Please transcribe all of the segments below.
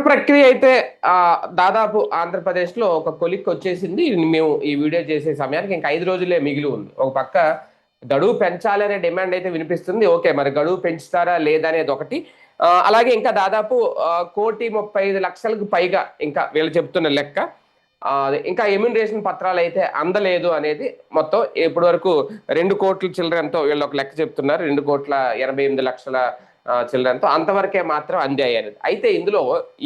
ప్రక్రియ అయితే దాదాపు ఆంధ్రప్రదేశ్‌లో ఒక కొలిక్కొచ్చేసింది. మేము ఈ వీడియో చేసే సమయానికి ఇంక 5 రోజులే మిగిలి ఉంది. ఒక పక్క గడువు పెంచాలి అనే డిమాండ్ అయితే వినిపిస్తుంది. ఓకే. మరి గడువు పెంచుతారా లేదా అనేదొకటి. అలాగే ఇంకా దాదాపు 1,35,00,000కు పైగా ఇంకా వీళ్ళు చెప్తున్న లెక్క. ఇంకా ఎమ్యూనరేషన్ పత్రాలైతే అందలేదు అనేది మొత్తం ఇప్పటి వరకు 2,00,00,000 చిల్లరెంతో వీళ్ళు ఒక లెక్క చెప్తున్నారు. 2,88,00,000 చిల్డ్రన్‌తో అంతవరకే మాత్రం అందాయి అనేది. అయితే ఇందులో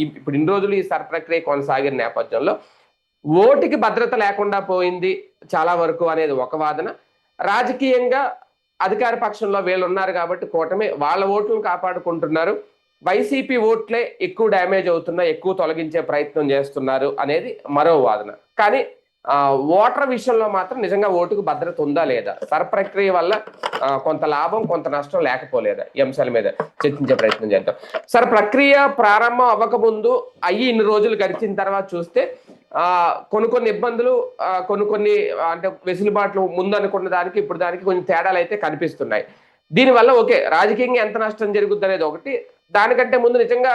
ఇప్పుడు ఇన్ని రోజులు ఈ ప్రక్రియ కొనసాగిన నేపథ్యంలో ఓటుకి భద్రత లేకుండా పోయింది చాలా వరకు అనేది ఒక వాదన. రాజకీయంగా అధికార పక్షంలో వీళ్ళున్నారు కాబట్టి కూటమి వాళ్ళ ఓట్లను కాపాడుకుంటున్నారు. వైసీపీ ఓట్లే ఎక్కువ డ్యామేజ్ అవుతున్నాయి, ఎక్కువ తొలగించే ప్రయత్నం చేస్తున్నారు అనేది మరో వాదన. కానీ ఓటర్ విషయంలో మాత్రం నిజంగా ఓటుకు భద్రత ఉందా లేదా, ప్రక్రియ వల్ల కొంత లాభం కొంత నష్టం లేకపోలేదా, ఈ అంశాల మీద చర్చించే ప్రయత్నం చేద్దాం. ప్రక్రియ ప్రారంభం అవ్వకముందు అయ్యి ఇన్ని రోజులు గడిచిన తర్వాత చూస్తే కొన్ని ఇబ్బందులు, కొన్ని అంటే వెసులుబాట్లు ముందు అనుకున్న దానికి ఇప్పుడు దానికి కొంచెం తేడాలు అయితే కనిపిస్తున్నాయి. దీనివల్ల ఓకే రాజకీయంగా ఎంత నష్టం జరుగుద్ది అనేది ఒకటి. దానికంటే ముందు నిజంగా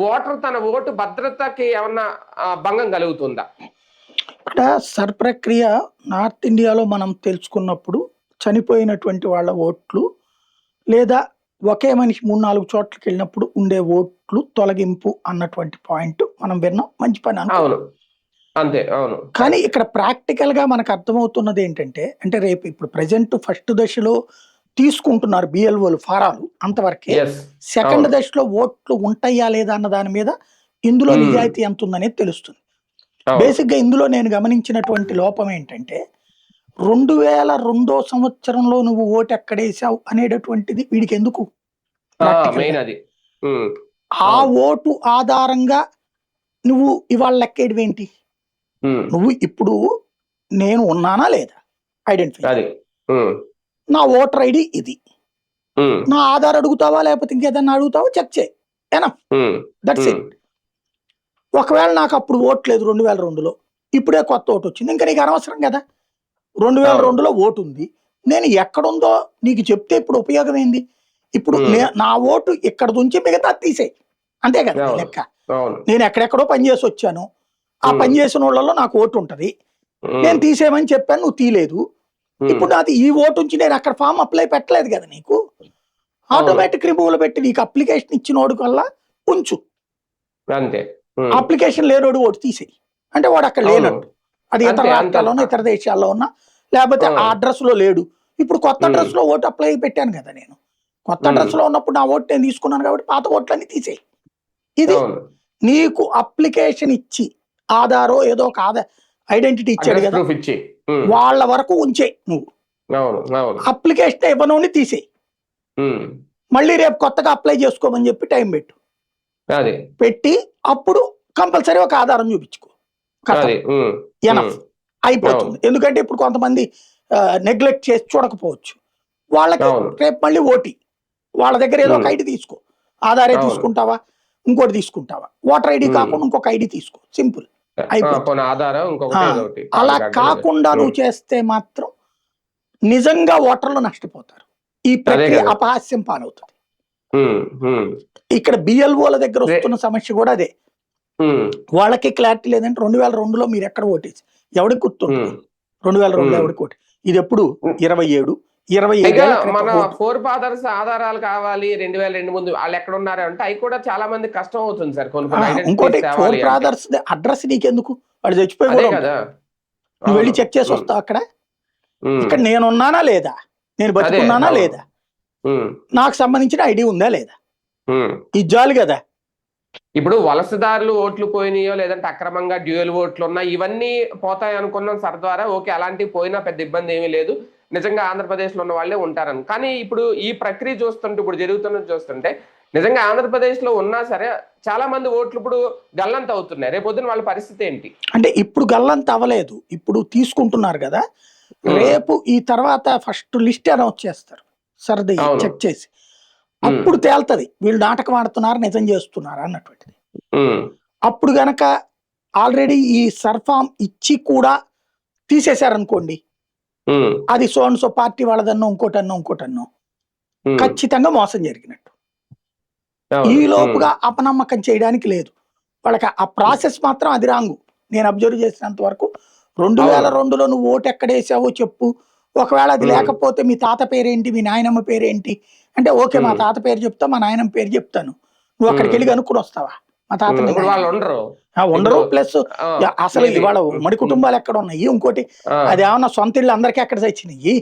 ఓటర్ తన ఓటు భద్రతకి ఏమన్నా భంగం కలుగుతుందా? ఇక్కడ ప్రక్రియ నార్త్ ఇండియాలో మనం తెలుసుకున్నప్పుడు చనిపోయినటువంటి వాళ్ళ ఓట్లు లేదా ఒకే మనిషి 3-4 చోట్లకి వెళ్ళినప్పుడు ఉండే ఓట్లు తొలగింపు అన్నటువంటి పాయింట్ మనం విన్నాం. మంచి పని అంతే. అవును. కానీ ఇక్కడ ప్రాక్టికల్ గా మనకు అర్థమవుతున్నది ఏంటంటే, అంటే రేపు ఇప్పుడు ప్రజెంట్ ఫస్ట్ దశలో తీసుకుంటున్నారు బిఎల్ఓలు ఫారాలు అంతవరకే. సెకండ్ దశలో ఓట్లు ఉంటాయా లేదా అన్న దాని మీద ఇందులో నిజాయితీ ఎంత ఉందనేది తెలుస్తుంది. బేసిక్ గా ఇందులో నేను గమనించినటువంటి లోపం ఏంటంటే 2002 సంవత్సరంలో నువ్వు ఓటు ఎక్కడేసావు అనేటటువంటిది వీడికి ఎందుకు. ఆ ఓటు ఆధారంగా నువ్వు ఇవాళ లెక్కేయడం ఏంటి? నువ్వు ఇప్పుడు నేను ఉన్నానా లేదా ఐడెంటిఫై, నా ఓటర్ ఐడి ఇది, నా ఆధార్ అడుగుతావా లేకపోతే ఇంకేదన్నా అడుగుతావా చెక్ చేయి, దట్స్ ఇట్. ఒకవేళ నాకు అప్పుడు ఓటు లేదు 2002లో, ఇప్పుడే కొత్త ఓటు వచ్చింది, ఇంకా నీకు అనవసరం కదా. 2002లో ఓటు ఉంది, నేను ఎక్కడుందో నీకు చెప్తే ఇప్పుడు ఉపయోగం ఏంది? ఇప్పుడు నా ఓటు ఇక్కడ నుంచి మిగతా తీసేయి, అంతే కదా లెక్క. నేను ఎక్కడెక్కడో పనిచేసి వచ్చాను, ఆ పని చేసిన వాళ్ళలో నాకు ఓటు ఉంటది, నేను తీసేయమని చెప్పాను, నువ్వు తీయలేదు. ఇప్పుడు నాది ఈ ఓటు నుంచి నేను అక్కడ ఫామ్ అప్లై పెట్టలేదు కదా, నీకు ఆటోమేటిక్ రిమూవల్ పెట్టి నీకు అప్లికేషన్ ఇచ్చినోడు కల్లా ఉంచు, అప్లికేషన్ లేనోడు ఓటు తీసేయి. అంటే వాడు అక్కడ లేనట్టు, అది ఇతర రాష్ట్రాల్లోనూ ఇతర దేశాల్లో ఉన్నా లేకపోతే ఆ అడ్రస్ లో లేడు. ఇప్పుడు కొత్త అడ్రస్ లో ఓటు అప్లై పెట్టాను కదా, నేను కొత్త అడ్రస్ లో ఉన్నప్పుడు నా ఓటు నేను తీసుకున్నాను కాబట్టి పాత ఓట్లన్నీ తీసేయి. ఇది నీకు అప్లికేషన్ ఇచ్చి ఆధారో ఏదో ఒక ఐడెంటిటీ ఇచ్చాడు కదా, వాళ్ళ వరకు ఉంచే. నువ్వు అప్లికేషన్ ఇవ్వనోని తీసేయి, మళ్ళీ రేపు కొత్తగా అప్లై చేసుకోమని చెప్పి టైం పెట్టి అప్పుడు కంపల్సరీ ఒక ఆధారం చూపించుకో, ఎనఫ్ అయిపోతుంది. ఎందుకంటే ఇప్పుడు కొంతమంది నెగ్లెక్ట్ చేసి చూడకపోవచ్చు, వాళ్ళకి రేపు మళ్ళీ ఓటీ వాళ్ళ దగ్గర ఏదో ఒక ఐడి తీసుకో, ఆధారే తీసుకుంటావా ఇంకోటి తీసుకుంటావా, ఓటర్ ఐడి కాకుండా ఇంకొక ఐడి తీసుకో, సింపుల్ అయిపోతుంది. అలా కాకుండా నువ్వు చేస్తే మాత్రం నిజంగా ఓటర్లు నష్టపోతారు, ఈ ప్రక్రియ అపహాస్యం పాలవుతుంది. ఇక్కడ బిఎల్ఓల దగ్గర వస్తున్న సమస్య కూడా అదే. వాళ్ళకి క్లారిటీ లేదంటే 2002లో మీరు ఎక్కడ ఓటేసి ఎవరికి గుర్తుంది? 2002లో ఎవరికి ఓటు, ఇది ఎప్పుడు 27 మన ఫోర్ ఫాదర్స్ ఆధారాలు కావాలి 2002 ముందు వాళ్ళు ఎక్కడ ఉన్నారు అంటే అవి కూడా చాలా మంది కష్టం అవుతుంది సార్. ఇంకోటి ఫోర్ ఫాదర్స్ అడ్రస్ నీకెందుకు, వాడు చచ్చిపోయి కదా, నువ్వు వెళ్ళి చెక్ చేసి వస్తావు అక్కడ. ఇక్కడ నేనున్నానా లేదా, నేను బతుకున్నానా లేదా, నాకు సంబంధించిన ఐడి ఉందా లేదా, ఇజ్జాలి కదా. ఇప్పుడు వలసదారులు ఓట్లు పోయినాయో లేదంటే అక్రమంగా డ్యూయల్ ఓట్లు ఉన్నాయి, ఇవన్నీ పోతాయి అనుకున్నాం ద్వారా. ఓకే, అలాంటివి పోయినా పెద్ద ఇబ్బంది ఏమీ లేదు, నిజంగా ఆంధ్రప్రదేశ్లో ఉన్న వాళ్ళే ఉంటారని. కానీ ఇప్పుడు ఈ ప్రక్రియ చూస్తుంటే, ఇప్పుడు జరుగుతున్నది చూస్తుంటే నిజంగా ఆంధ్రప్రదేశ్లో ఉన్నా సరే చాలా మంది ఓట్లు ఇప్పుడు గల్లంత అవుతున్నాయి. రేపొద్దున వాళ్ళ పరిస్థితి ఏంటి అంటే, ఇప్పుడు గల్లంత అవ్వలేదు, ఇప్పుడు తీసుకుంటున్నారు కదా. రేపు ఈ తర్వాత ఫస్ట్ లిస్ట్ అనౌన్స్ చేస్తారు, సర్ది చెక్ చేసి అప్పుడు తేల్తది వీళ్ళు నాటకం ఆడుతున్నారు నిజం చేస్తున్నారు అన్నటువంటిది. అప్పుడు గనక ఆల్రెడీ ఈ సర్ఫామ్ ఇచ్చి కూడా తీసేశారనుకోండి, అది సో పార్టీ వాళ్ళదన్నో ఇంకోటన్నో ఖచ్చితంగా మోసం జరిగినట్టు. ఈ లోపుగా అపనమ్మకం చేయడానికి లేదు. వాళ్ళకి ఆ ప్రాసెస్ మాత్రం అది రాంగు. నేను అబ్జర్వ్ చేసినంత వరకు 2002లో నువ్వు ఓటు ఎక్కడ వేసావో చెప్పు, ఒకవేళ అది లేకపోతే మీ తాత పేరేంటి, మీ నాయనమ్మ పేరేంటి అంటే, ఓకే మా తాత పేరు చెప్తా, మా నాయనమ్మ పేరు చెప్తాను, నువ్వు అక్కడికి వెళ్ళి కనుక్కుని వస్తావా మా తాతని ఇప్పుడు వాళ్ళు నాయనమ్మ? ఉండరు. ఉండరు. ప్లస్ ఆ, అసలు ఇది ఇవాళ ఉమ్మడి కుటుంబాలు ఎక్కడ ఉన్నాయి, ఇంకోటి ఆ, అది ఏమన్నా సొంత ఇల్లు అందరికీ ఎక్కడ చచ్చినాయి,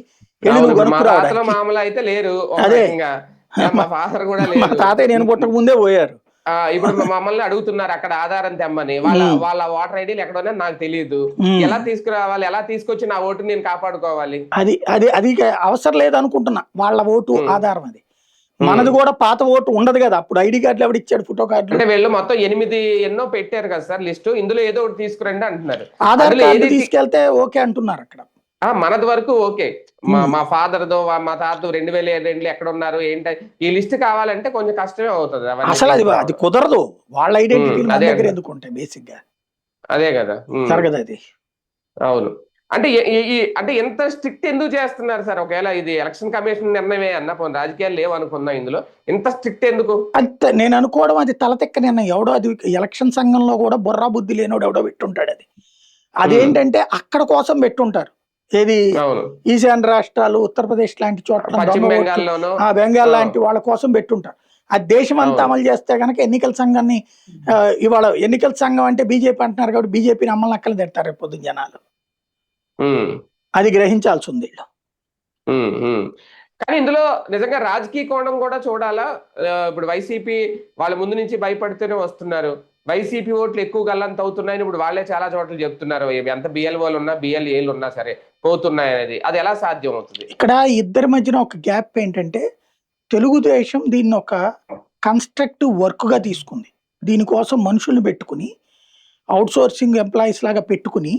వెళ్ళి అవును. నువ్వు ఇప్పుడు మా తాతలు కనుక్కురావడానికి. మామూలు అయితే లేరు ఒక అదే రకంగా. మా ఫాదర్ కూడా మా లేరు. తాతయ్య నేను పుట్టక ముందే పోయారు. ఇప్పుడు మమ్మల్ని అడుగుతున్నారు అక్కడ ఆధారం తెమ్మని. వాళ్ళ ఉమ్, వాళ్ళ ఓటర్ ఐడీలు ఎక్కడ ఉన్నాయో నాకు తెలియదు. ఉమ్. ఎలా తీసుకురావాలి, ఎలా తీసుకొచ్చి నా ఓటు నేను కాపాడుకోవాలి? అది అది అది ఇక అవసరం లేదనుకుంటున్నా, వాళ్ళ ఓటు ఉమ్, ఆధారం అది. ఉమ్. మనది కూడా పాత ఓటు ఉండదు కదా అప్పుడు, ఐడి కార్డులు ఎవడు ఇచ్చాడు, ఫోటో కార్డులు. అంటే వీళ్ళు మొత్తం 8 ఎన్నో పెట్టారు కదా సార్ లిస్టు. ఇందులో ఏదో ఒకటి తీసుకురండి అంటున్నారు. ఆధార్ అందులో కార్డు ఏది తీసుకెళ్తే ఓకే అంటున్నారు అక్కడ. మనది వరకు ఓకే. మా ఉమ్. మా ఫాదర్దో మా తాత 2002 ఎక్కడ ఉన్నారు ఏంటి ఈ లిస్ట్ కావాలంటే కొంచెం కష్టమే అవుతుంది అవన్నీ అసలు అది అది తీసుకురావడం. కుదరదు, వాళ్ళ ఐడెంటిటీలు మన అదే దగ్గర అంటున్నా. ఎందుకు ఉంటాయి బేసిక్ గా, అదే కదా. జరగదు అది. అవును. అంటే అంటే ఎంత స్ట్రిక్ట్ ఎందుకు చేస్తున్నారు సార్? ఒకవేళ ఇది ఎలక్షన్ కమిషన్ నిర్ణయమే అన్న పోనీ రాజకీయాలు లేవు అనుకుందాం, ఇందులో ఇంత స్ట్రిక్ట్ ఎందుకు? అంతే నేను అనుకోవడం, అది తలతెక్క నిర్ణయం. ఎవడో అది ఎలక్షన్ సంఘంలో కూడా బుర్రా బుద్ధి లేనోడు ఎవడో పెట్టుంటాడు అది. ఉమ్, అదేంటంటే అక్కడ కోసం పెట్టుంటారు. ఏది అవును. ఈశాన్య రాష్ట్రాలు, ఉత్తరప్రదేశ్ లాంటి చోట్ల పశ్చిమ దొంగ ఓట్లు, బెంగాల్లోనూ. బెంగాల్ ఆ, లాంటి వాళ్ళ కోసం పెట్టుంటారు. ఆ దేశం అంతా అవును. అమలు చేస్తే కనుక ఎన్నికల సంఘాన్ని, ఇవాళ ఎన్నికల సంఘం అంటే బీజేపీ అంటున్నారు కాబట్టి బీజేపీని అమ్మల్ని అక్కలు తిడతారు రేపు పొద్దున్న జనాలు. ఉమ్, అది గ్రహించాల్సి ఉంది వీళ్ళు. ఉమ్, ఉమ్. కానీ ఇందులో నిజంగా రాజకీయ కోణం కూడా చూడాలా? ఇప్పుడు వైసీపీ వాళ్ళ ముందు నుంచి భయపడుతూనే వస్తున్నారు. వైసీపీ ఓట్లు ఎక్కువ గల్లంత అవుతున్నాయని ఇప్పుడు వాళ్ళే చాలా చోట్ల చెప్తున్నారు. ఇవి ఎంత బిఎల్ఓలు ఉన్నా బిఎల్ఏలు ఉన్నా సరే పోతున్నాయి అనేది. అది ఎలా సాధ్యం అవుతుంది? ఇక్కడ ఇద్దరి మధ్యన ఒక గ్యాప్ ఏంటంటే, తెలుగుదేశం దీన్ని ఒక కన్స్ట్రక్టివ్ వర్క్ గా తీసుకుంది. దీనికోసం మనుషుల్ని పెట్టుకుని, అవుట్ సోర్సింగ్ ఎంప్లాయీస్ లాగా పెట్టుకుని,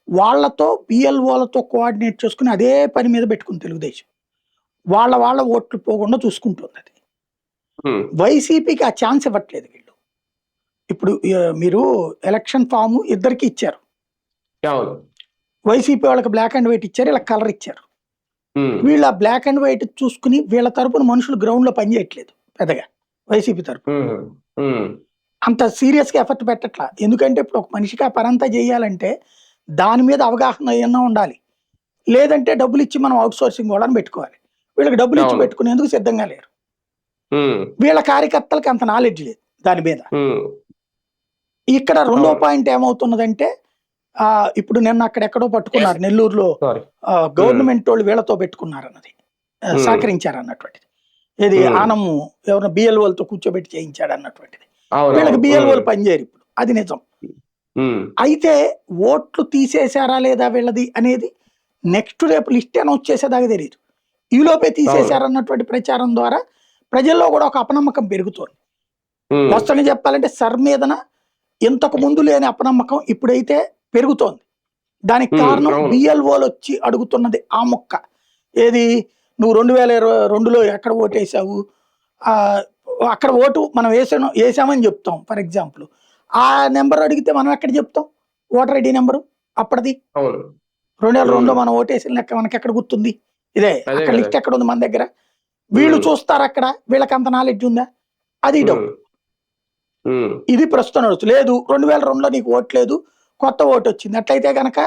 వాళ్ళతో బిఎల్ఓలతో కోఆర్డినేట్ చేసుకుని అదే పని మీద పెట్టుకుంది తెలుగుదేశం. వాళ్ళ ఓట్లు పోకుండా చూసుకుంటుంది అది. ఉమ్, వైసీపీకి ఆ ఛాన్స్ ఇవ్వట్లేదు వీళ్ళు. ఇప్పుడు మీరు ఎలక్షన్ ఫామ్ ఇద్దరికి ఇచ్చారు, అవును. వైసీపీ వాళ్ళకి బ్లాక్ అండ్ వైట్ ఇచ్చారు, ఇలా కలర్ ఇచ్చారు. ఉమ్, వీళ్ళు ఆ బ్లాక్ అండ్ వైట్ చూసుకుని వీళ్ళ తరపున మనుషులు గ్రౌండ్ లో పనిచేయట్లేదు పెద్దగా, వైసీపీ తరపున ఉమ్, ఉమ్, అంత సీరియస్ గా ఎఫర్ట్ పెట్టట్లా. ఎందుకంటే ఇప్పుడు ఒక మనిషికి ఆ పనంతా చేయాలంటే దాని మీద అవగాహన ఏమన్నా ఉండాలి, లేదంటే డబ్బులు ఇచ్చి మనం అవుట్ సోర్సింగ్ వాళ్ళని పెట్టుకోవాలి. వీళ్ళకి డబ్బులు ఇచ్చి అవును. పెట్టుకునేందుకు సిద్ధంగా లేరు. ఉమ్, వీళ్ళ కార్యకర్తలకి అంత నాలెడ్జ్ లేదు దాని మీద. ఉమ్, ఇక్కడ రెండో అవును. పాయింట్ ఏమవుతున్నదంటే, ఇప్పుడు నిన్న అక్కడెక్కడో పట్టుకున్నారు నెల్లూరులో, సారీ. ఉమ్, గవర్నమెంట్ వాళ్ళు వీళ్ళతో పెట్టుకున్నారు అన్నది, ఉమ్, సహకరించారు అన్నటువంటిది. ఇది ఉమ్, ఆనము ఎవరినో బిఎల్ఓలతో కూర్చోబెట్టి చేయించాడు అన్నటువంటిది. వీళ్ళకి అవునవును. బిఎల్ఓలు పనిచేయరు ఇప్పుడు, అది నిజం. ఉమ్, అయితే ఓట్లు తీసేశారా లేదా వీళ్ళది అనేది నెక్స్ట్ రేపు లిస్ట్ అనౌన్స్ చేసేదాకా తెలియదు. ఈలోపే అవును. తీసేశారన్నటువంటి ప్రచారం ద్వారా ప్రజల్లో కూడా ఒక అపనమ్మకం పెరుగుతోంది. ఉమ్, వస్తని చెప్పాలంటే సర్ మీదన ఇంతకు ముందు లేని అపనమ్మకం ఇప్పుడైతే పెరుగుతోంది. దానికి కారణం అవును. బిఎల్ఓలు వచ్చి అడుగుతున్నది ఆ మొక్క. ఏది, నువ్వు 2022లో ఎక్కడ ఓటేసావు, ఆ, అక్కడ ఓటు మనం వేసామని చెప్తాం ఫర్ ఎగ్జాంపుల్. ఆ నెంబర్ అడిగితే మనం ఎక్కడ చెప్తాం, ఓటర్ ఐడి నెంబరు అప్పటిది. అవును. 2002లో ఉమ్, మనం ఓటేసిన లెక్క మనకి ఎక్కడ గుర్తుంది, ఇదే అదే అక్కడ కదా. లిస్ట్ ఎక్కడ ఉంది మన దగ్గర. వీళ్ళు ఉమ్, చూస్తారు అక్కడ, వీళ్ళకి అంత నాలెడ్జ్ ఉందా, అది ఉమ్, డౌట్. ఉమ్, ఇది ప్రస్తుతం నడుచు లేదు. 2002లో నీకు ఓట్లేదు, కొత్త ఓటు వచ్చింది, అట్లయితే గనక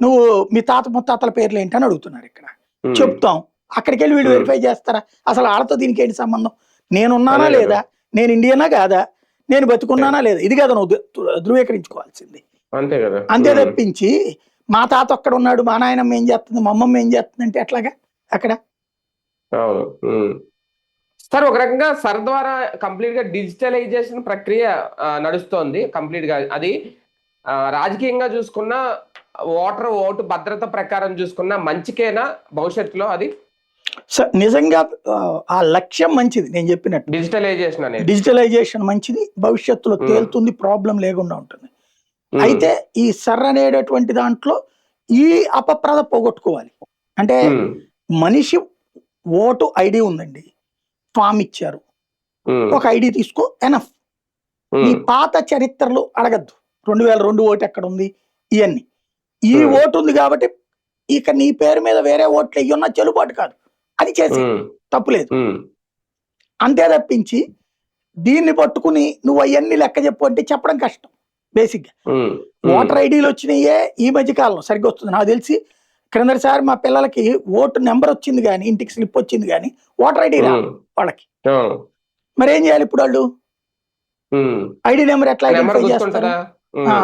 నువ్వు మీ తాత ముత్తాతల పేర్లు ఏంటి అని అడుగుతున్నారు ఇక్కడ. ఉమ్, చెప్తాం, అక్కడికి వెళ్ళి వీళ్ళు ఉమ్, వెరిఫై చేస్తారా, అసలు వాళ్ళతో దీనికి ఏంటి సంబంధం, నేనున్నానా అదే కదా. లేదా, నేను ఇండియనా కాదా, నేను బతుకున్నానా లేదా, ఇది కదా నువ్వు ధృవీకరించుకోవాల్సింది. అంతే కదా. అంతే తప్పించి మా తాత ఒక్కడ ఉన్నాడు, మా నాయనమ్మ ఏం చేస్తుంది, మా అమ్మమ్మ ఏం చేస్తుంది అంటే ఎట్లాగా అక్కడ. అవును. సార్ ఒక రకంగా సర్ ద్వారా కంప్లీట్ గా డిజిటలైజేషన్ ప్రక్రియ నడుస్తోంది కంప్లీట్ గా. అది రాజకీయంగా చూసుకున్న ఓటు భద్రత ప్రకారం చూసుకున్న మంచికేనా భవిష్యత్తులో అది నిజంగా ఆ లక్ష్యం మంచిది, నేను చెప్పినట్టు డిజిటలైజేషన్ అనేది? డిజిటలైజేషన్ మంచిది, భవిష్యత్తులో ఉమ్, తేలుతుంది, ప్రాబ్లం లేకుండా ఉంటుంది. ఉమ్, అయితే ఈ సర్ అనేటటువంటి దాంట్లో ఈ అపప్రద పోగొట్టుకోవాలి. అంటే ఉమ్, మనిషి ఓటు ఐడి ఉందండి, ఫామ్ ఇచ్చారు, ఉమ్, ఒక ఐడి తీసుకో ఎనఫ్. నీ ఉమ్, పాత చరిత్రలు అడగద్దు, 2002 ఓటు ఎక్కడ ఉంది ఇవన్నీ. ఈ ఉమ్, ఓటు ఉంది కాబట్టి ఇక నీ పేరు మీద వేరే ఓట్లు అయ్యున్నా చెల్లుబాటు కాదు, అది చేసి ఉమ్, తప్పులేదు. ఉమ్, అంతే తప్పించి దీన్ని పట్టుకుని నువ్వు అవన్నీ లెక్క చెప్పు అంటే చెప్పడం కష్టం బేసిక్ గా. ఉమ్, ఉమ్, ఓటర్ ఐడీలు వచ్చినాయే ఈ మధ్య కాలంలో సరిగ్గా వస్తుంది. నాకు తెలిసి క్రిందటిసారి మా పిల్లలకి ఓటు నెంబర్ వచ్చింది కానీ ఇంటికి స్లిప్ వచ్చింది కానీ ఓటర్ ఐడి రా ఉమ్, వాళ్ళకి. అవును, మరి ఏం చేయాలి ఇప్పుడు వాళ్ళు? ఉమ్. ఐడి నెంబర్ ఎట్లా నెంబర్ ఐడెంటిఫై చేస్తారు? గుర్తుంటుందా? ఆ,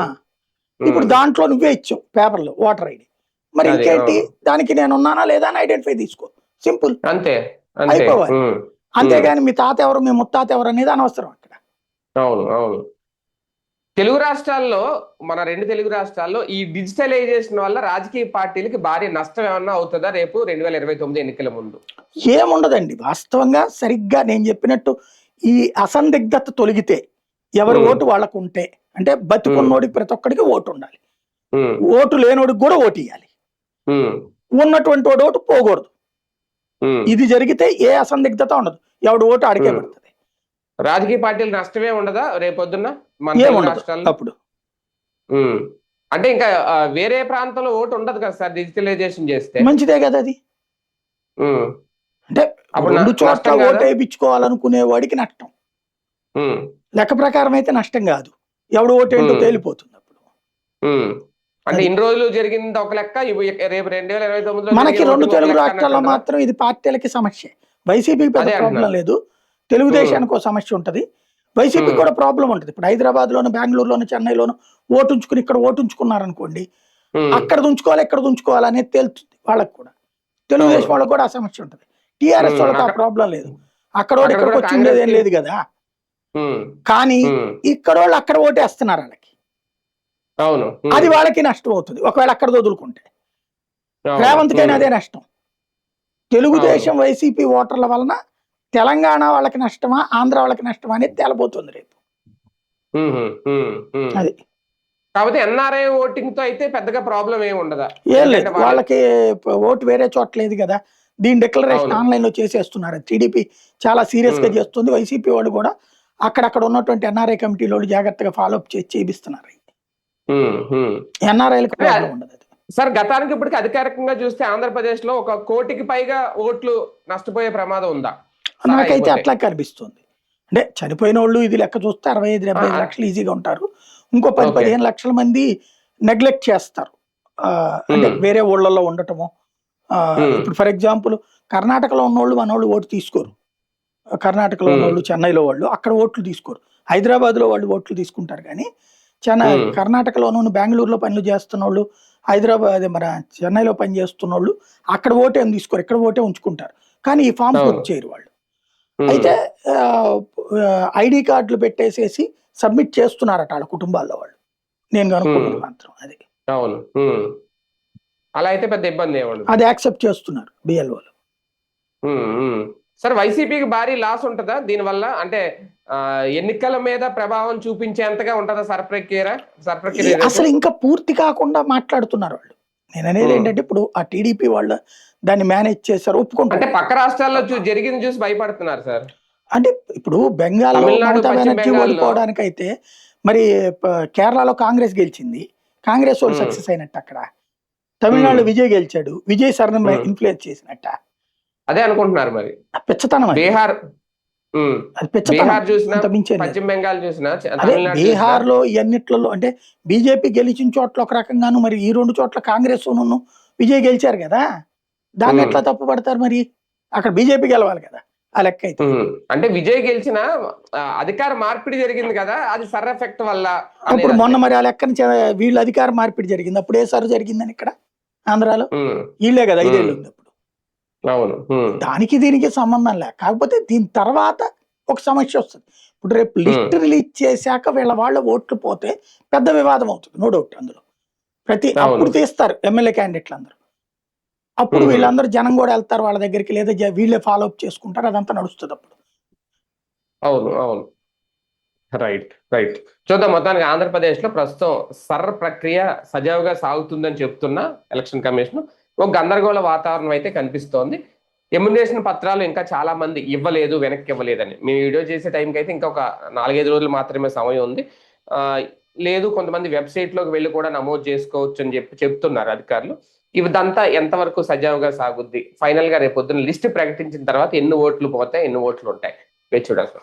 ఇప్పుడు ఉమ్, దాంట్లో నువ్వే ఇచ్చావు పేపర్లో ఓటర్ ఐడి, మరి అది ఇంకేంటి అవును, దానికి నేను ఉన్నానా లేదా అని ఐడెంటిఫై తీసుకో, సింపుల్, అంతే అంతే. అయిపోవాలి. ఉమ్, ఉమ్, అంతేగాని మీ తాత ఎవరు మీ ముత్తాత ఎవరు అనేది అనవసరం అక్కడ. అవును అవును. తెలుగు రాష్ట్రాల్లో, మన రెండు తెలుగు రాష్ట్రాల్లో ఈ డిజిటలైజేషన్ వల్ల రాజకీయ పార్టీలకి భారీ నష్టం ఏమన్నా అవుతుందా రేపు 2029 ఎన్నికల ముందు? ఏముండదండి వాస్తవంగా, సరిగ్గా నేను చెప్పినట్టు ఈ అసందిగ్ధత తొలగితే ఎవరి ఉమ్, ఓటు వాళ్ళకు ఉంటే, అంటే ఉమ్, బతికున్నోడికి ప్రతి ఒక్కడికి ఓటు ఉండాలి, ఉమ్, ఓటు లేనోడికి కూడా ఓటు ఇవ్వాలి, ఉమ్, ఉన్నటువంటి వాడు ఓటు పోకూడదు. ఉమ్, ఇది జరిగితే ఏ అసందిగ్ధత ఉండదు, ఎవడు ఓటు ఆడికే ఉమ్. పడుతుంది. రాజకీయ పార్టీలు నష్టమే ఉండదా రేపొద్దున్న మన తెలుగు ఏముండదు రాష్ట్రాల్లో? అప్పుడు. ఉమ్. అంటే ఇంకా వేరే ప్రాంతంలో ఓటు ఉండదు కదా సార్ డిజిటలైజేషన్ చేస్తే? మంచిదే కదా అది. ఉమ్. అంటే అప్పుడు రెండు చోట్ల నష్టం ఓటు కాదా? వేయించుకోవాలనుకునే వాడికి నష్టం, ఉమ్, లెక్క ప్రకారం అయితే నష్టం కాదు, ఎవడు ఓటు ఏంటో ఉమ్, తేలిపోతుంది అప్పుడు. ఉమ్. అంటే అది ఇన్ని రోజులు జరిగింది ఒక లెక్క, రేపు 2029లో మనకి జరిగే రెండు ఓటింగ్ ఒక తెలుగు లెక్క రాష్ట్రాల్లో అన్నట్టుంటదా? మాత్రం ఇది పార్టీలకి సమస్య. వైసీపీకి పెద్ద అదే ప్రాబ్లం అంటున్నా. లేదు, ఉమ్, తెలుగుదేశానికి ఒక సమస్య ఉంటుంది, వైసీపీకి ఉమ్, కూడా ప్రాబ్లం ఉంటుంది. ఇప్పుడు హైదరాబాద్లోను, బెంగళూరులోను, చెన్నైలోను ఓటు ఉంచుకుని ఇక్కడ ఓటు ఉంచుకున్నారనుకోండి, ఉమ్, అక్కడ ఉంచుకోవాలి ఇక్కడ ఉంచుకోవాలి అనేది తేలుతుంది వాళ్ళకి కూడా. అవును. తెలుగుదేశం వాళ్ళకి కూడా ఆ సమస్య ఉంటుంది, టీఆర్ఎస్ ఉమ్, వాళ్ళకి ఆ అక్కడ ప్రాబ్లం లేదు. అక్కడోడు అక్కడ ఇక్కడికి కూడా వచ్చి ఉండేది కాంగ్రెస్ ఏం కి. లేదు కదా. ఉమ్, కానీ ఉమ్, ఇక్కడోళ్ళు అక్కడ ఓటేస్తున్నారు వాళ్ళకి, అవును. అది ఉమ్, వాళ్ళకి నష్టం అవుతుంది ఒకవేళ అక్కడ వదులుకుంటే. అవును. రేవంత్కైనా ఉమ్, అదే నష్టం. అవును. తెలుగుదేశం వైసీపీ ఓటర్ల వలన తెలంగాణ వాళ్ళకి నష్టమా ఆంధ్ర వాళ్ళకి నష్టమా అనేది తేలబోతుంది రేపు. ఉమ్, ఉమ్, ఉమ్. అది కాకపోతే ఎన్ఆర్ఐ ఓటింగ్ తో అయితే పెద్దగా ప్రాబ్లం ఏమి ఉండదా? ఏం ఎందుకంటే లేదు, వాళ్ళ. వాళ్ళకి ఓటు వేరే చోట లేదు కదా. దీని డిక్లరేషన్ అవును. ఆన్లైన్ లో చేసేస్తున్నారు, టీడీపీ చాలా సీరియస్ గా ఉమ్, చేస్తుంది, వైసీపీ వాళ్ళు కూడా అక్కడక్కడ ఉన్నటువంటి ఎన్ఆర్ఐ కమిటీలో జాగ్రత్తగా ఫాలోఅప్ చేసి చేపిస్తున్నారు. ఉమ్, ఉమ్. ఎన్ఆర్ఐలకు కానీ ప్రాబ్లం ఉండదు అది. సార్, గతానికి ఇప్పటికి అధికారికంగా చూస్తే ఆంధ్రప్రదేశ్ లో 1 కోటికి పైగా ఓట్లు నష్టపోయే ప్రమాదం ఉందా సారా నాకైతే అయిపోతే? అట్లా కనిపిస్తుంది. అంటే చనిపోయిన వాళ్ళు ఇది లెక్క చూస్తే 65-75 లక్షలు ఈజీగా ఉంటారు, ఇంకో ఓకే. 10-15 లక్షల మంది నెగ్లెక్ట్ చేస్తారు. అంటే ఉమ్, వేరే ఊళ్ళల్లో ఉండటము. ఉమ్, ఇప్పుడు ఫర్ ఎగ్జాంపుల్ కర్ణాటకలో ఉన్నోళ్ళు మనోళ్ళు ఓటు తీసుకోరు, కర్ణాటకలో ఉమ్, ఉన్నోళ్ళు చెన్నైలో వాళ్ళు అక్కడ ఓట్లు తీసుకోరు, హైదరాబాద్లో వాళ్ళు ఓట్లు తీసుకుంటారు. కానీ ఉమ్, కర్ణాటకలోను బెంగళూరులో పనులు చేస్తున్నోళ్ళు, హైదరాబాద్ అదే మన చెన్నైలో పని చేస్తున్నోళ్ళు అక్కడ ఓటే ఏం తీసుకోరు, ఇక్కడ ఓటే ఉంచుకుంటారు. కానీ ఈ ఫామ్ అవును. పూర్తి చేయరు వాళ్ళు. ఉమ్, అయితే ఐడి కార్డులు పెట్టేసేసి సబ్మిట్ చేస్తున్నారట వాళ్ళ కుటుంబాల్లో వాళ్ళు, నేను ఉమ్, కనుక్కున్నది మాత్రం అది. అవును. ఉమ్. అలా అయితే పెద్ద ఇబ్బంది ఏముండదు. అది యాక్సెప్ట్ చేస్తున్నారు బిఎల్ఓలు. ఉమ్, ఉమ్. సార్, వైసీపీకి భారీ లాస్ ఉంటుందా దీనివల్ల? అంటే ఎన్నికల మీద ప్రభావం చూపించేంతగా ఉంటుందా సర్ప్రక్రియ రేపు? అసలు ఇంకా పూర్తి కాకుండా మాట్లాడుతున్నారు వాళ్ళు. నేను అనేది ఉమ్. ఏంటంటే ఇప్పుడు ఆ టీడీపీ వాళ్ళు దాన్ని మేనేజ్ చేశారు, ఒప్పుకుంటాం. అంటే పక్క రాష్ట్రాల్లో జరిగింది చూసి భయపడుతున్నారు సార్. అంటే ఇప్పుడు బెంగాల్లో తమిళనాడు, మమతా పశ్చిమ బెనర్జీ బెంగాల్లో. ఓడిపోవడానికైతే మరి కేరళలో కాంగ్రెస్ గెలిచింది, కాంగ్రెస్ వాళ్ళు ఉమ్, సక్సెస్ అయినట్టు అక్కడ. ఉమ్, తమిళనాడులో విజయ్ గెలిచాడు, విజయ్ సరణ్ ఉమ్. ఇన్ఫ్లుయెన్స్ చేసినట్ట. అదే అనుకుంటున్నారు మరి. ఆ పిచ్చతనం అది, బీహార్. ఉమ్. అది పిచ్చతనం, బీహార్ చూసినా, అంత మించేం లేదు. పశ్చిమ బెంగాల్ చూసినా, అదే తమిళనాడు చూసినా. బీహార్ లో ఇవన్నిట్లలో అంటే బీజేపీ గెలిచిన చోట్ల ఒక రకంగాను, మరి ఈ రెండు చోట్ల కాంగ్రెస్ విజయ్ గెలిచారు కదా, దాన్ని ఉమ్, ఎట్లా తప్పు పడతారు మరి? అక్కడ బీజేపీ గెలవాలి కదా ఆ లెక్క అయితే. ఉమ్. అంటే విజయ్ గెలిచిన అధికార మార్పిడి జరిగింది కదా, అది సర్ ఎఫెక్ట్ వల్ల అప్పుడు అనేది మొన్న అంతే. మరి ఆ లెక్కన వీళ్ళు అధికార మార్పిడి జరిగింది, అప్పుడు ఏ సార్ జరిగిందని ఇక్కడ ఆంధ్రాలో ఉమ్, వీళ్ళే కదా, ఉమ్. 5 ఏళ్ళు ఉంది అప్పుడు. అవును. ఉమ్, దానికి దీనికి సంబంధం లే, కాకపోతే దీని తర్వాత ఒక సమస్య వస్తుంది. ఇప్పుడు రేపు ఉమ్. లిస్ట్ రిలీజ్ చేశాక వాళ్ళ ఓట్లు పోతే పెద్ద వివాదం అవుతుంది, నో డౌట్ అందులో. అవును. అప్పుడు తీస్తారు ఎమ్మెల్యే క్యాండిడేట్లు అందరూ, అప్పుడు ఉహు. వీళ్ళందరూ జనం కూడా వెళ్తారు వాళ్ళ దగ్గరికి, లేదా వీళ్ళే ఫాలో అప్ చేసుకుంటారు, అదంతా నడుస్తుంది అప్పుడు. అవును అవును. Right right. చూద్దాం. మొత్తానికి ఆంధ్రప్రదేశ్ లో ప్రస్తుతం ప్రక్రియ సజావుగా సాగుతుందని చెప్తున్న ఎలక్షన్ కమిషన్, ఒక గందరగోళ వాతావరణం అయితే కనిపిస్తోంది. ఎమ్యునేషన్ పత్రాలు ఇంకా చాలా మంది ఇవ్వలేదు, వెనక్కి ఇవ్వలేదని. మేము వీడియో చేసే టైంకి అయితే ఇంకా ఒక 4-5 రోజులు మాత్రమే సమయం ఉంది. ఆ, లేదు, కొంతమంది వెబ్సైట్ లోకి వెళ్ళి కూడా నమోదు చేసుకోవచ్చు అని చెప్తున్నారు అధికారులు. ఇదంతా ఎంతవరకు సజావుగా సాగుద్ది, ఫైనల్ గా రేపు పొద్దున్న లిస్ట్ ప్రకటించిన తర్వాత ఎన్ని ఓట్లు పోతాయి, ఎన్ని ఓట్లు ఉంటాయి, వేచి చూడాలి.